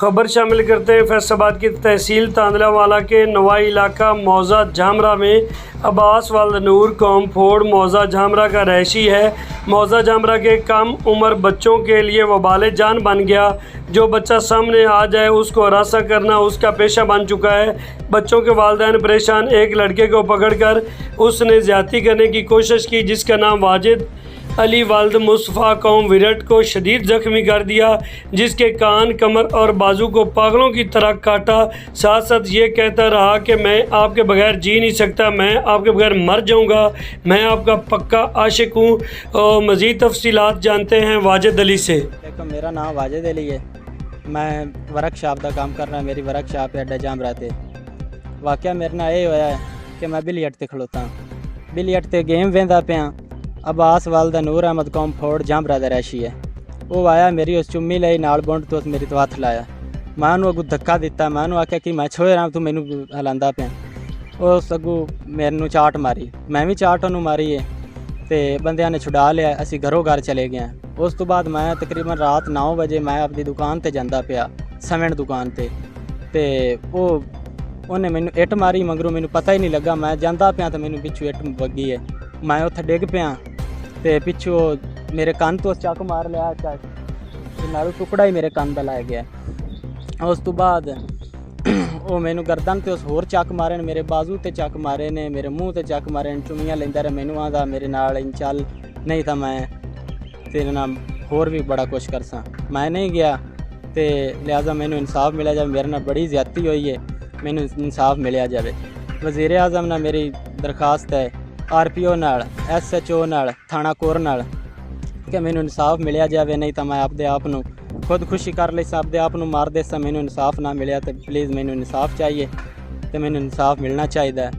खबर शामिल करते हैं फैसलाबाद की तहसील तांदलावाला के नवाई इलाका मौजा झामरा में अब्बास वालिद नूर कौम फोड़ मौजा झामरा का रहायशी है। मौजा झामरा के कम उम्र बच्चों के लिए वबाल जान बन गया। जो बच्चा सामने आ जाए उसको हरासा करना उसका पेशा बन चुका है। बच्चों के वालिदैन परेशान। एक लड़के को पकड़कर उसने ज़्यादती करने की कोशिश की जिसका नाम वाजिद अली वालिद मुस्तफ़ा कौम विरट को शदीद ज़ख्मी कर दिया, जिसके कान, कमर और बाजू को पागलों की तरह काटा। साथ साथ ये कहता रहा कि मैं आपके बगैर जी नहीं सकता, मैं आपके बगैर मर जाऊंगा, मैं आपका पक्का आशिक हूँ। और मज़ीद तफसीलात जानते हैं वाजिद अली से। देखो, मेरा नाम वाजिद अली है। मैं वर्कशॉप का काम कर रहा। मेरी वर्कशॉप है अड्डा झामरा ते। वाक़या मेरे नाल ये होया है कि मैं बिलियट ते खड़ोता, बिलियट ते गेम वेंदा पिया। अब्बास वालिद नूर अहमद कौम फोड़ झामरा दा रहायशी है। वो आया, मेरी उस चुम्मी लई नाल बुंड तो मेरी तो हथ लाया। मैं उन्होंने अगू धक्का दिता। मैं उन्होंने आख्या कि मैं छोए रहा, तू मैनू हिलांदा पिया। उस अगू मेरे चाट मारी, मैं भी चाट उन्होंने मारी है तो बंदियां ने छुड़ा लिया। असी घरों घर चले गए। उस तो बाद मैं तकरीबन रात 9 बजे मैं अपनी दुकान पर जाता पिया, सीमेंट दुकान पर। तो उन्हें मैनू इट मारी, मगरों मैनू पता ही नहीं लगा। मैं जाता पिया तो मैनू पिछू इट वगी है। मैं उत्थे डिग पिया तो पिछू मेरे कन तो चक मार लिया, नालू टुकड़ा ही मेरे कन का लाया गया। उस तो बाद वो मैनू गर्दन ते उस होर चक मारे ने, मेरे बाजू ते चक मारे ने, मेरे मूँह ते चक मारे ने। चुमियाँ लेंदा रहा, मैनू आंदा मेरे नाल इन चल, नहीं तो मैं तेरे नाल होर भी बड़ा कुछ कर सा। मैं नहीं गया तो लिहाजा मैनू इंसाफ मिलिया जाए। मेरे नाल बड़ी ज़्यादती हुई है, मैनू इंसाफ मिलिया जाए। वज़ीर आज़म ने मेरी दरखास्त है RPO नाल, SHO नाल, थाना कोर नाल कि मैनू इंसाफ मिलिया जाए, नहीं तो मैं आपदे आप नू खुदकुशी कर ली, आपदे आप नू मार दे। मैनू इंसाफ ना मिलिया तो प्लीज़ मैनू इंसाफ चाहिए, तो मैनू इंसाफ मिलना चाहिए।